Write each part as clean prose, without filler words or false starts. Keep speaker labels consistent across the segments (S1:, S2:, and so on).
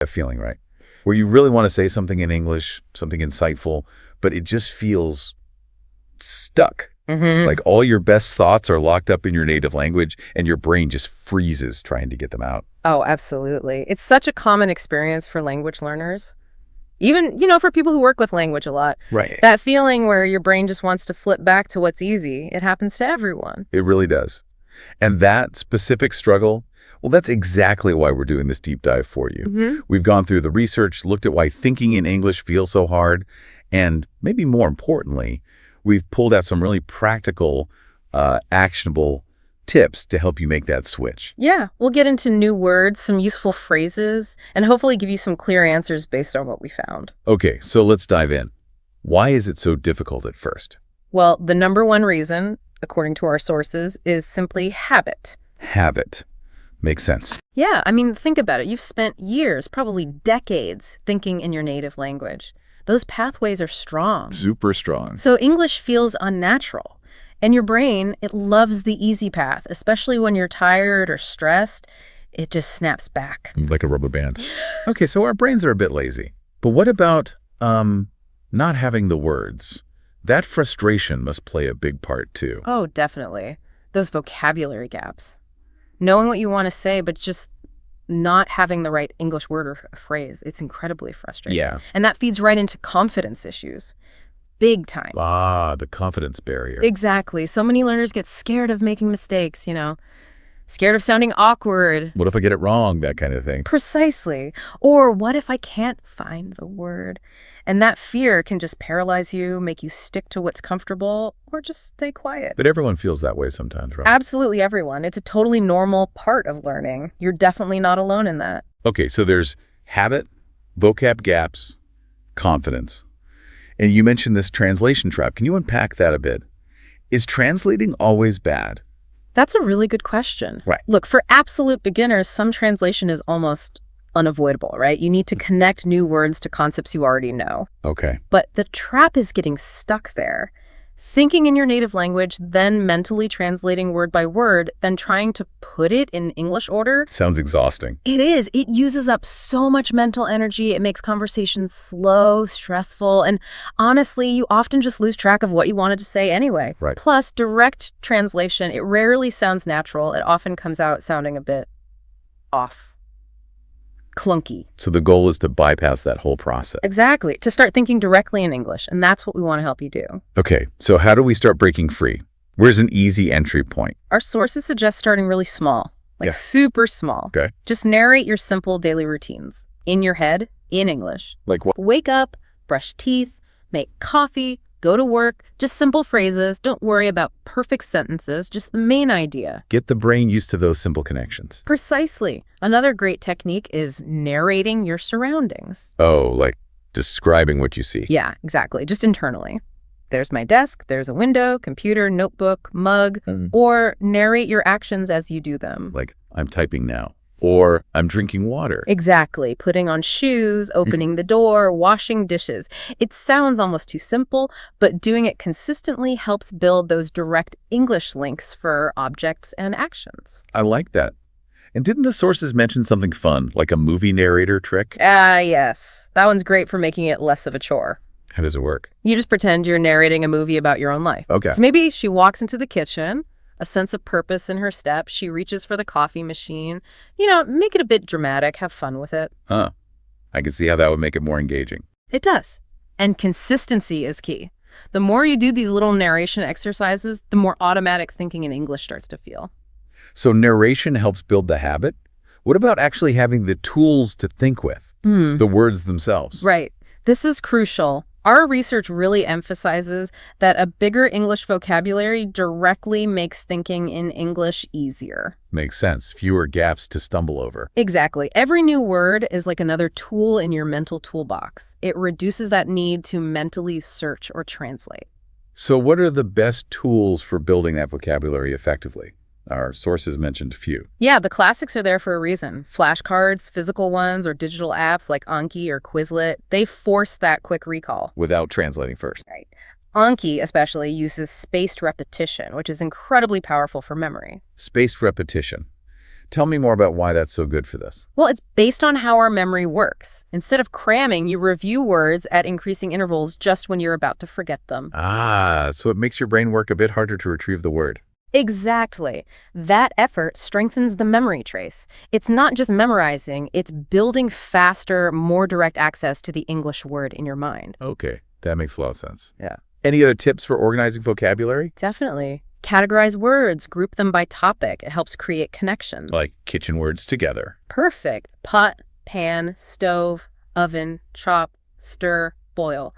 S1: That feeling, right? Where you really want to say something in English, something insightful, but it just feels stuck. Like all your best thoughts are locked up in your native language and your brain just freezes trying to get them out.
S2: Oh, absolutely. It's such a common experience for language learners. Even, for people who work with language a lot.
S1: Right.
S2: That feeling where your brain just wants to flip back to what's easy, it happens to everyone.
S1: It really does. And that specific struggle, well, that's exactly why we're doing this deep dive for you. We've gone through the research, looked at why thinking in English feels so hard, and maybe more importantly, we've pulled out some really practical, actionable tips to help you make that switch.
S2: Yeah, we'll get into new words, some useful phrases, and hopefully give you some clear answers based on what we found.
S1: Okay, so let's dive in. Why is it so difficult at first?
S2: Well, the number one reason, according to our sources, is simply habit.
S1: Habit. Makes sense.
S2: Yeah, think about it. You've spent years, probably decades, thinking in your native language. Those pathways are strong.
S1: Super strong.
S2: So English feels unnatural. And your brain, it loves the easy path, especially when you're tired or stressed. It just snaps back.
S1: Like a rubber band. Okay, so our brains are a bit lazy. But what about not having the words? That frustration must play a big part too.
S2: Oh, definitely. Those vocabulary gaps. Knowing what you want to say, but just not having the right English word or phrase. It's incredibly frustrating.
S1: Yeah.
S2: And that feeds right into confidence issues. Big time.
S1: Ah, the confidence barrier.
S2: Exactly. So many learners get scared of making mistakes, scared of sounding awkward.
S1: What if I get it wrong? That kind of thing.
S2: Precisely. Or what if I can't find the word? And that fear can just paralyze you, make you stick to what's comfortable, or just stay quiet.
S1: But everyone feels that way sometimes, right?
S2: Absolutely everyone. It's a totally normal part of learning. You're definitely not alone in that.
S1: Okay, so there's habit, vocab gaps, confidence. And you mentioned this translation trap. Can you unpack that a bit? Is translating always bad?
S2: That's a really good question.
S1: Right.
S2: Look, for absolute beginners, some translation is almost unavoidable, right? You need to connect new words to concepts you already know.
S1: Okay.
S2: But the trap is getting stuck there. Thinking in your native language, then mentally translating word by word, then trying to put it in English order.
S1: Sounds exhausting.
S2: It is. It uses up so much mental energy. It makes conversations slow, stressful, and honestly, you often just lose track of what you wanted to say anyway.
S1: Right.
S2: Plus, direct translation, it rarely sounds natural. It often comes out sounding a bit off. Clunky.
S1: So the goal is to bypass that whole process.
S2: Exactly. To start thinking directly in English, and that's what we want to help you do.
S1: Okay, so how do we start breaking free? Where's an easy entry point?
S2: Our sources suggest starting really small, like super small.
S1: Okay.
S2: Just narrate your simple daily routines in your head, in English.
S1: Like what?
S2: Wake up, brush teeth, make coffee, go to work. Just simple phrases. Don't worry about perfect sentences, just the main idea.
S1: Get the brain used to those simple connections.
S2: Precisely. Another great technique is narrating your surroundings.
S1: Oh, like describing what you see.
S2: Yeah, exactly. Just internally. There's my desk, there's a window, computer, notebook, mug, or narrate your actions as you do them.
S1: Like, I'm typing now. Or I'm drinking water.
S2: Exactly. Putting on shoes, opening the door, washing dishes. It sounds almost too simple, but doing it consistently helps build those direct English links for objects and actions.
S1: I like that. And didn't the sources mention something fun, like a movie narrator trick?
S2: Yes. That one's great for making it less of a chore.
S1: How does it work?
S2: You just pretend you're narrating a movie about your own life.
S1: Okay.
S2: So maybe she walks into the kitchen, a sense of purpose in her step. She reaches for the coffee machine. Make it a bit dramatic. Have fun with it.
S1: Huh. I can see how that would make it more engaging.
S2: It does. And consistency is key. The more you do these little narration exercises, the more automatic thinking in English starts to feel.
S1: So narration helps build the habit. What about actually having the tools to think with? The words themselves?
S2: Right. This is crucial. Our research really emphasizes that a bigger English vocabulary directly makes thinking in English easier.
S1: Makes sense. Fewer gaps to stumble over.
S2: Exactly. Every new word is like another tool in your mental toolbox. It reduces that need to mentally search or translate.
S1: So what are the best tools for building that vocabulary effectively? Our sources mentioned a few.
S2: Yeah, the classics are there for a reason. Flashcards, physical ones, or digital apps like Anki or Quizlet, they force that quick recall.
S1: Without translating first.
S2: Right. Anki especially uses spaced repetition, which is incredibly powerful for memory.
S1: Spaced repetition. Tell me more about why that's so good for this.
S2: Well, it's based on how our memory works. Instead of cramming, you review words at increasing intervals just when you're about to forget them.
S1: Ah, so it makes your brain work a bit harder to retrieve the word.
S2: Exactly. That effort strengthens the memory trace. It's not just memorizing, it's building faster, more direct access to the English word in your mind.
S1: Okay, that makes a lot of sense.
S2: Yeah.
S1: Any other tips for organizing vocabulary?
S2: Definitely. Categorize words, group them by topic. It helps create connections.
S1: Like kitchen words together.
S2: Perfect. Pot, pan, stove, oven, chop, stir, boil.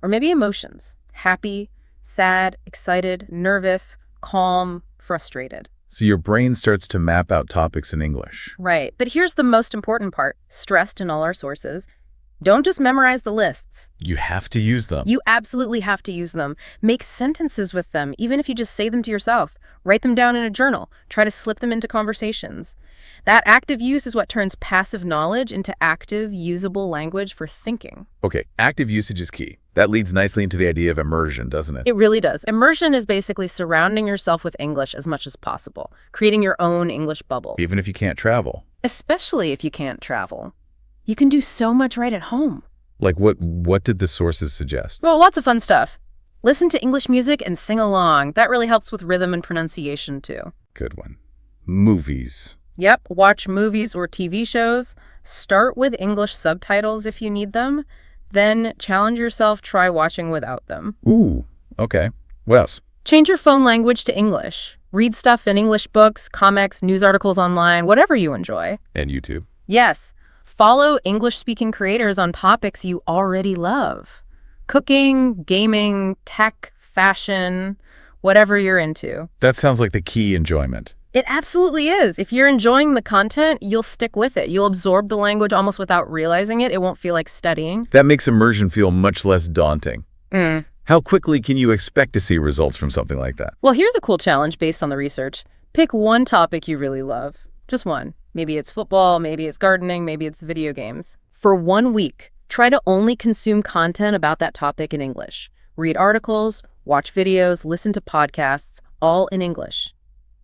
S2: Or maybe emotions. Happy, sad, excited, nervous, calm, frustrated.
S1: So your brain starts to map out topics in English.
S2: Right. But here's the most important part, stressed in all our sources. Don't just memorize the lists.
S1: You have to use them.
S2: You absolutely have to use them. Make sentences with them, even if you just say them to yourself. Write them down in a journal. Try to slip them into conversations. That active use is what turns passive knowledge into active, usable language for thinking.
S1: Okay, active usage is key. That leads nicely into the idea of immersion, doesn't it?
S2: It really does. Immersion is basically surrounding yourself with English as much as possible, creating your own English bubble.
S1: Even if you can't travel.
S2: Especially if you can't travel. You can do so much right at home.
S1: Like what did the sources suggest?
S2: Well, lots of fun stuff. Listen to English music and sing along. That really helps with rhythm and pronunciation, too.
S1: Good one. Movies.
S2: Yep, watch movies or TV shows. Start with English subtitles if you need them. Then challenge yourself, try watching without them.
S1: Ooh, okay. What else?
S2: Change your phone language to English. Read stuff in English books, comics, news articles online, whatever you enjoy.
S1: And YouTube.
S2: Yes. Follow English-speaking creators on topics you already love. Cooking, gaming, tech, fashion, whatever you're into.
S1: That sounds like the key enjoyment.
S2: It absolutely is. If you're enjoying the content, you'll stick with it. You'll absorb the language almost without realizing it. It won't feel like studying.
S1: That makes immersion feel much less daunting.
S2: Mm.
S1: How quickly can you expect to see results from something like that?
S2: Well, here's a cool challenge based on the research. Pick one topic you really love. Just one. Maybe it's football, maybe it's gardening, maybe it's video games. For 1 week, try to only consume content about that topic in English. Read articles, watch videos, listen to podcasts, all in English.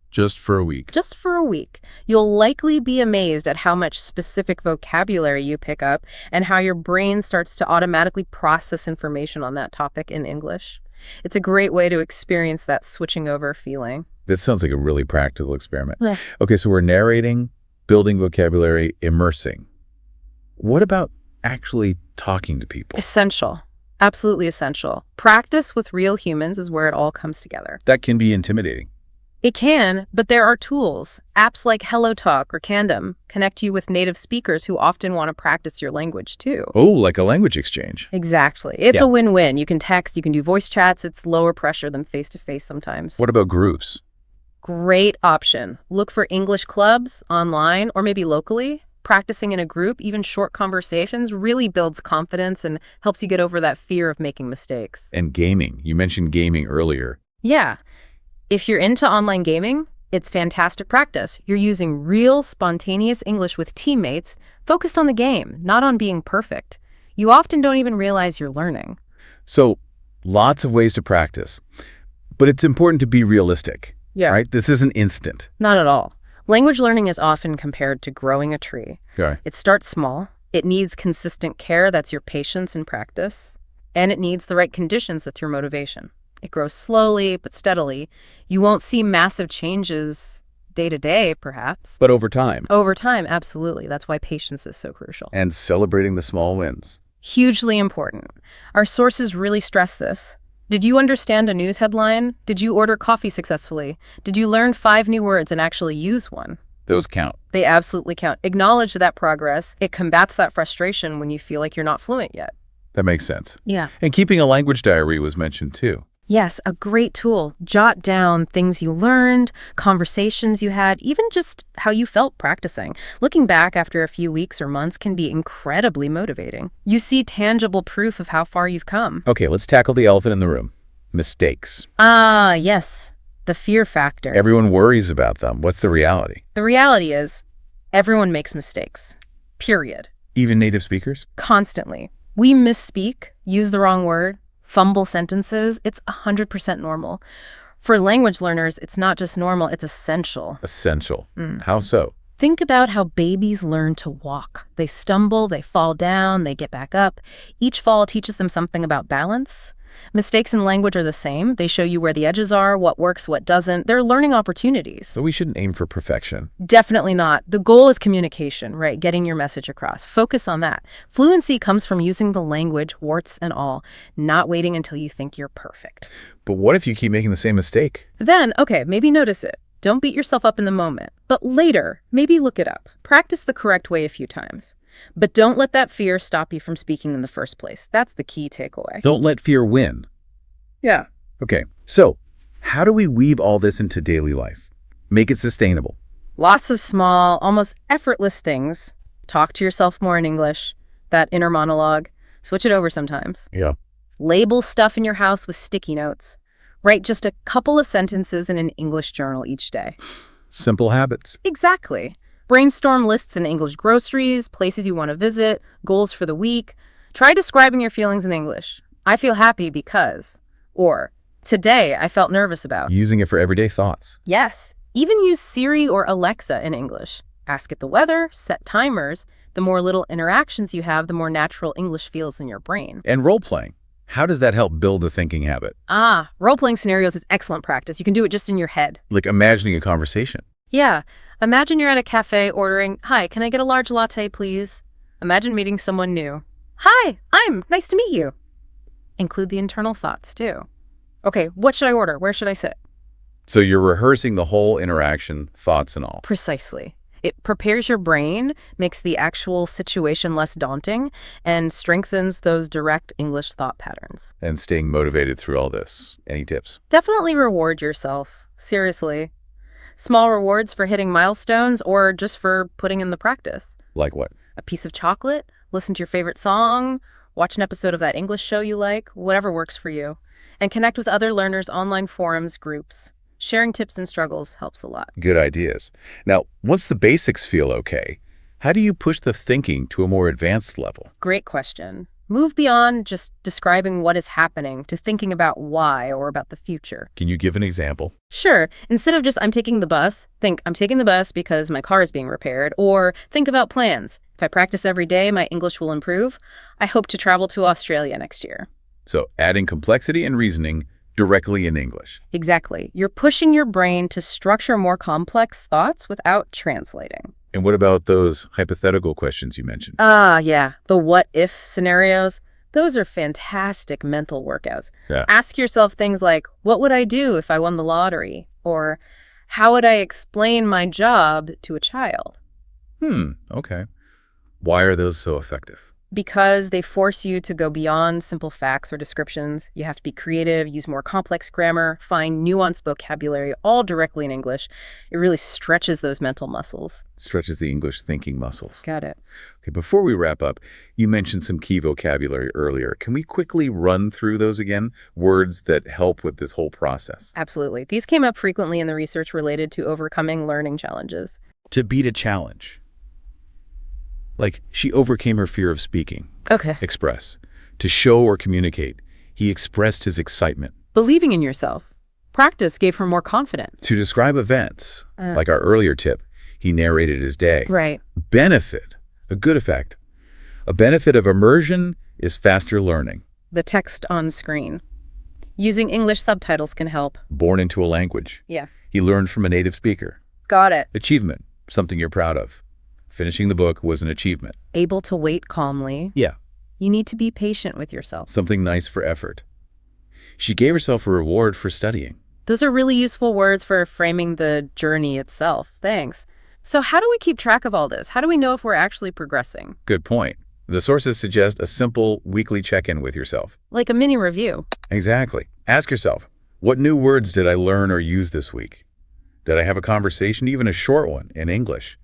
S1: Just for a week.
S2: Just for a week. You'll likely be amazed at how much specific vocabulary you pick up and how your brain starts to automatically process information on that topic in English. It's a great way to experience that switching over feeling.
S1: That sounds like a really practical experiment.
S2: Yeah.
S1: Okay, so we're narrating, building vocabulary, immersing. What about actually talking to people?
S2: Essential. Absolutely essential. Practice with real humans is where it all comes together.
S1: That can be intimidating.
S2: It can, but there are tools. Apps like HelloTalk or Candom connect you with native speakers who often want to practice your language too.
S1: Oh, like a language exchange.
S2: Exactly. It's
S1: Yeah.
S2: a win-win. You can text, you can do voice chats. It's lower pressure than face-to-face sometimes.
S1: What about groups?
S2: Great option. Look for English clubs online or maybe locally. Practicing in a group, even short conversations, really builds confidence and helps you get over that fear of making mistakes.
S1: And gaming. You mentioned gaming earlier.
S2: Yeah. If you're into online gaming, it's fantastic practice. You're using real, spontaneous English with teammates, focused on the game, not on being perfect. You often don't even realize you're learning.
S1: So, lots of ways to practice. But it's important to be realistic,
S2: Yeah.
S1: right? This isn't instant.
S2: Not at all. Language learning is often compared to growing a tree.
S1: Okay.
S2: It starts small. It needs consistent care. That's your patience and practice. And it needs the right conditions. That's your motivation. It grows slowly but steadily. You won't see massive changes day to day, perhaps.
S1: But over time.
S2: Over time, absolutely. That's why patience is so crucial.
S1: And celebrating the small wins.
S2: Hugely important. Our sources really stress this. Did you understand a news headline? Did you order coffee successfully? Did you learn 5 new words and actually use one?
S1: Those count.
S2: They absolutely count. Acknowledge that progress. It combats that frustration when you feel like you're not fluent yet.
S1: That makes sense.
S2: Yeah.
S1: And keeping a language diary was mentioned too.
S2: Yes, a great tool. Jot down things you learned, conversations you had, even just how you felt practicing. Looking back after a few weeks or months can be incredibly motivating. You see tangible proof of how far you've come.
S1: Okay, let's tackle the elephant in the room. Mistakes.
S2: Ah, yes. The fear factor.
S1: Everyone worries about them. What's the reality?
S2: The reality is, everyone makes mistakes. Period.
S1: Even native speakers?
S2: Constantly. We misspeak, use the wrong word, fumble sentences. It's 100% normal. For language learners, it's not just normal, it's essential.
S1: Essential. How so?
S2: Think about how babies learn to walk. They stumble, they fall down, they get back up. Each fall teaches them something about balance. Mistakes in language are the same. They show you where the edges are, what works, what doesn't. They're learning opportunities.
S1: So we shouldn't aim for perfection.
S2: Definitely not. The goal is communication, right? Getting your message across. Focus on that. Fluency comes from using the language, warts and all, not waiting until you think you're perfect.
S1: But what if you keep making the same mistake?
S2: Then, okay, maybe notice it. Don't beat yourself up in the moment. But later, maybe look it up. Practice the correct way a few times. But don't let that fear stop you from speaking in the first place. That's the key takeaway.
S1: Don't let fear win.
S2: Yeah.
S1: Okay, so how do we weave all this into daily life? Make it sustainable.
S2: Lots of small, almost effortless things. Talk to yourself more in English. That inner monologue. Switch it over sometimes.
S1: Yeah.
S2: Label stuff in your house with sticky notes. Write just a couple of sentences in an English journal each day.
S1: Simple habits.
S2: Exactly. Brainstorm lists in English groceries, places you want to visit, goals for the week. Try describing your feelings in English. I feel happy because. Or, today I felt nervous about.
S1: Using it for everyday thoughts.
S2: Yes. Even use Siri or Alexa in English. Ask it the weather, set timers. The more little interactions you have, the more natural English feels in your brain.
S1: And role-playing. How does that help build the thinking habit?
S2: Role-playing scenarios is excellent practice. You can do it just in your head.
S1: Like imagining a conversation.
S2: Yeah. Imagine you're at a cafe ordering, "Hi, can I get a large latte, please?" Imagine meeting someone new. "Hi, nice to meet you." Include the internal thoughts, too. Okay, what should I order? Where should I sit?
S1: So you're rehearsing the whole interaction, thoughts and all.
S2: Precisely. It prepares your brain, makes the actual situation less daunting, and strengthens those direct English thought patterns.
S1: And staying motivated through all this. Any tips?
S2: Definitely reward yourself. Seriously. Small rewards for hitting milestones or just for putting in the practice.
S1: Like what?
S2: A piece of chocolate, listen to your favorite song, watch an episode of that English show you like, whatever works for you. And connect with other learners, online forums, groups. Sharing tips and struggles helps a lot.
S1: Good ideas. Now, once the basics feel okay, how do you push the thinking to a more advanced level?
S2: Great question. Move beyond just describing what is happening to thinking about why or about the future.
S1: Can you give an example?
S2: Sure. Instead of just "I'm taking the bus," think "I'm taking the bus because my car is being repaired," or think about plans. If I practice every day, my English will improve. I hope to travel to Australia next year.
S1: So adding complexity and reasoning directly in English.
S2: Exactly. You're pushing your brain to structure more complex thoughts without translating.
S1: And what about those hypothetical questions you mentioned?
S2: Yeah. The what-if scenarios. Those are fantastic mental workouts.
S1: Yeah.
S2: Ask yourself things like, what would I do if I won the lottery? Or how would I explain my job to a child?
S1: Okay. Why are those so effective?
S2: Because they force you to go beyond simple facts or descriptions. You have to be creative, use more complex grammar, find nuanced vocabulary, all directly in English. It really stretches those mental muscles.
S1: Stretches the English thinking muscles.
S2: Got it.
S1: Okay, before we wrap up, you mentioned some key vocabulary earlier. Can we quickly run through those again? Words that help with this whole process.
S2: Absolutely. These came up frequently in the research related to overcoming learning challenges.
S1: To beat a challenge. Like, she overcame her fear of speaking.
S2: Okay.
S1: Express. To show or communicate. He expressed his excitement.
S2: Believing in yourself. Practice gave her more confidence.
S1: To describe events, like our earlier tip, he narrated his day.
S2: Right.
S1: Benefit. A good effect. A benefit of immersion is faster learning.
S2: The text on screen. Using English subtitles can help.
S1: Born into a language.
S2: Yeah.
S1: He learned from a native speaker.
S2: Got it.
S1: Achievement. Something you're proud of. Finishing the book was an achievement.
S2: Able to wait calmly.
S1: Yeah.
S2: You need to be patient with yourself.
S1: Something nice for effort. She gave herself a reward for studying.
S2: Those are really useful words for framing the journey itself. Thanks. So how do we keep track of all this? How do we know if we're actually progressing?
S1: Good point. The sources suggest a simple weekly check-in with yourself.
S2: Like a mini review.
S1: Exactly. Ask yourself, what new words did I learn or use this week? Did I have a conversation, even a short one, in English?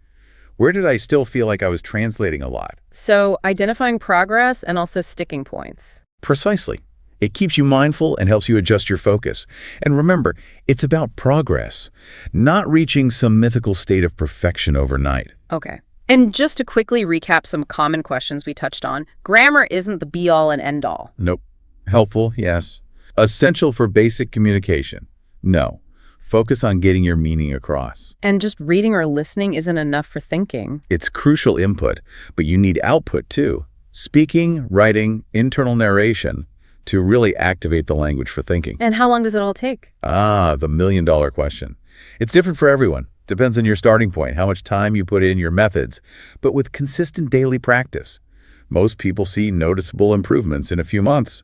S1: Where did I still feel like I was translating a lot?
S2: So identifying progress and also sticking points.
S1: Precisely. It keeps you mindful and helps you adjust your focus. And remember, it's about progress, not reaching some mythical state of perfection overnight.
S2: Okay. And just to quickly recap some common questions we touched on, grammar isn't the be-all and end-all.
S1: Nope. Helpful, yes. Essential for basic communication? No. Focus on getting your meaning across.
S2: And just reading or listening isn't enough for thinking.
S1: It's crucial input, but you need output too. Speaking, writing, internal narration to really activate the language for thinking.
S2: And how long does it all take?
S1: The million-dollar question. It's different for everyone. Depends on your starting point, how much time you put in your methods, but with consistent daily practice. Most people see noticeable improvements in a few months,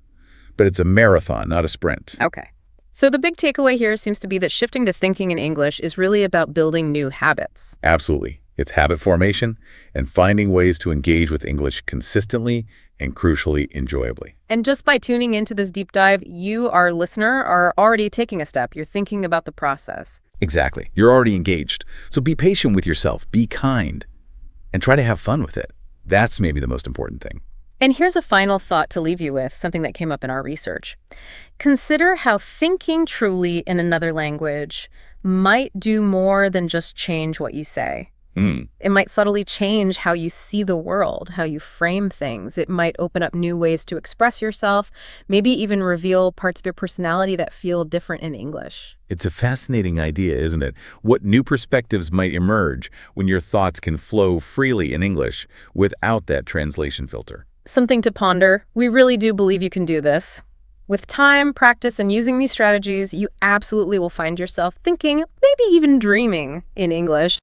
S1: but it's a marathon, not a sprint.
S2: Okay. So the big takeaway here seems to be that shifting to thinking in English is really about building new habits.
S1: Absolutely. It's habit formation and finding ways to engage with English consistently and, crucially, enjoyably.
S2: And just by tuning into this deep dive, you, our listener, are already taking a step. You're thinking about the process.
S1: Exactly. You're already engaged. So be patient with yourself, be kind, and try to have fun with it. That's maybe the most important thing.
S2: And here's a final thought to leave you with, something that came up in our research. Consider how thinking truly in another language might do more than just change what you say. It might subtly change how you see the world, how you frame things. It might open up new ways to express yourself, maybe even reveal parts of your personality that feel different in English.
S1: It's a fascinating idea, isn't it? What new perspectives might emerge when your thoughts can flow freely in English without that translation filter.
S2: Something to ponder. We really do believe you can do this. With time, practice, and using these strategies, you absolutely will find yourself thinking, maybe even dreaming in English.